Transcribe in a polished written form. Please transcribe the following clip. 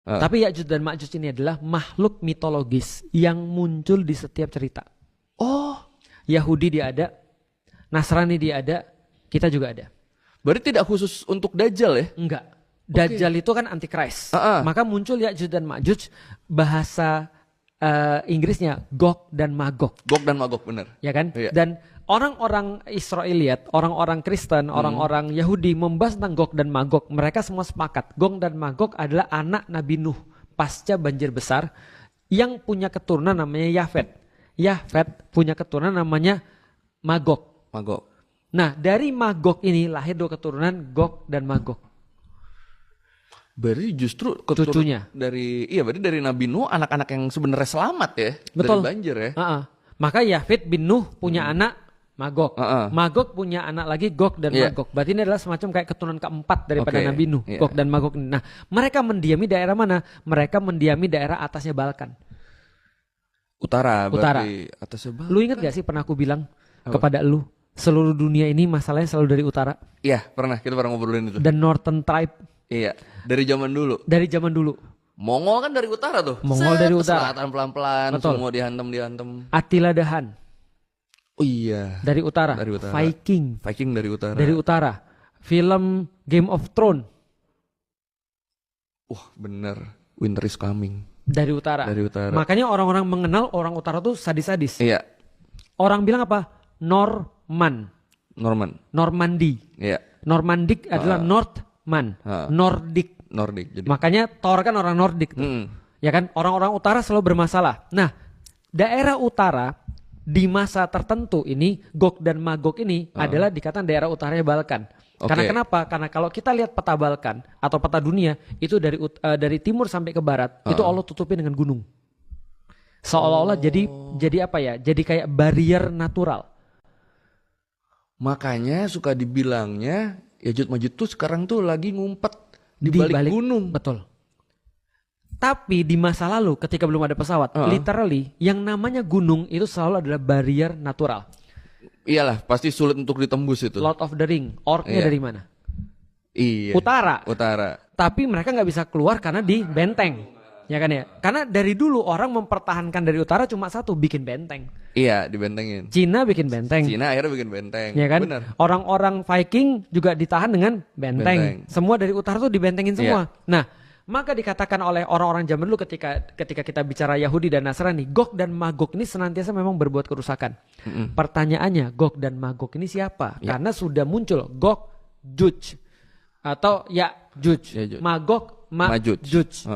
Tapi Ya'juj dan Ma'juj ini adalah makhluk mitologis yang muncul di setiap cerita. Oh, Yahudi dia ada, Nasrani dia ada, kita juga ada. berarti tidak khusus untuk Dajjal ya? Enggak. Dajjal itu kan antikris. Maka muncul Ya'juj dan Ma'juj, bahasa Inggrisnya Gog dan Magog. Gog dan Magog, benar. Ya kan? Iya. Dan orang-orang Israeliat, orang-orang Kristen, orang-orang Yahudi membahas tentang Gog dan Magog. Mereka semua sepakat. Gog dan Magog adalah anak Nabi Nuh pasca banjir besar yang punya keturunan namanya Yafet. Yafet punya keturunan namanya Magog. Magog. Nah, dari Magog ini lahir dua keturunan, Gog dan Magog. Berarti justru Cucunya. berarti dari Nabi Nuh anak-anak yang sebenarnya selamat ya. Betul. Dari banjir ya. Maka Yafet bin Nuh punya anak Magog. Magog punya anak lagi Gog dan Magog. Berarti ini adalah semacam kayak keturunan keempat daripada Nabi Nuh, Gog dan Magog ini. Nah, mereka mendiami daerah mana? Mereka mendiami daerah atasnya Balkan. Utara. Utara. Berarti atasnya Balkan. Lu ingat gak sih pernah aku bilang kepada lu, seluruh dunia ini masalahnya selalu dari utara. Iya, kita pernah ngobrolin itu. Dan Northern Tribe. Iya, dari zaman dulu. Dari zaman dulu. Mongol kan dari utara tuh. Mongol dari utara. Selatan pelan-pelan, Betul. semua dihantam. Attila Dahan. Oh iya. Dari utara. Dari utara. Viking. Viking dari utara. Dari utara. Film Game of Thrones. Wah, bener. Winter is coming. Dari utara. Dari utara. Makanya orang-orang mengenal orang utara tuh sadis-sadis. Iya. Orang bilang apa? Normandy. Iya. Normandik adalah Northman. Nordik. Jadi. Makanya Thor kan orang Nordik tuh. Ya kan? Orang-orang utara selalu bermasalah. Nah, daerah utara di masa tertentu ini, Gog dan Magog ini adalah dikatakan daerah utaranya Balkan. Karena kenapa? Karena kalau kita lihat peta Balkan atau peta dunia, itu dari timur sampai ke barat, itu Allah tutupi dengan gunung. Seolah-olah jadi apa ya? Jadi kayak barrier natural. Makanya suka dibilangnya Ya'juj Ma'juj tuh sekarang tuh lagi ngumpet di balik gunung. Betul. Tapi di masa lalu ketika belum ada pesawat, literally yang namanya gunung itu selalu adalah barrier natural. Iyalah, pasti sulit untuk ditembus itu. Lord of the Ring, orknya dari mana? Iya. Utara. Tapi mereka nggak bisa keluar karena di benteng. Ya kan ya? Karena dari dulu orang mempertahankan dari utara cuma satu, bikin benteng. Iya, dibentengin. Cina bikin benteng. Cina akhirnya bikin benteng. Ya kan? Bener. Orang-orang Viking juga ditahan dengan benteng. Semua dari utara tuh dibentengin semua. Nah, maka dikatakan oleh orang-orang zaman dulu ketika kita bicara Yahudi dan Nasrani, Gog dan Magog ini senantiasa memang berbuat kerusakan. Pertanyaannya, Gog dan Magog ini siapa? Karena sudah muncul Gog, Juj atau Ya'juj, Magog, Ma'juj.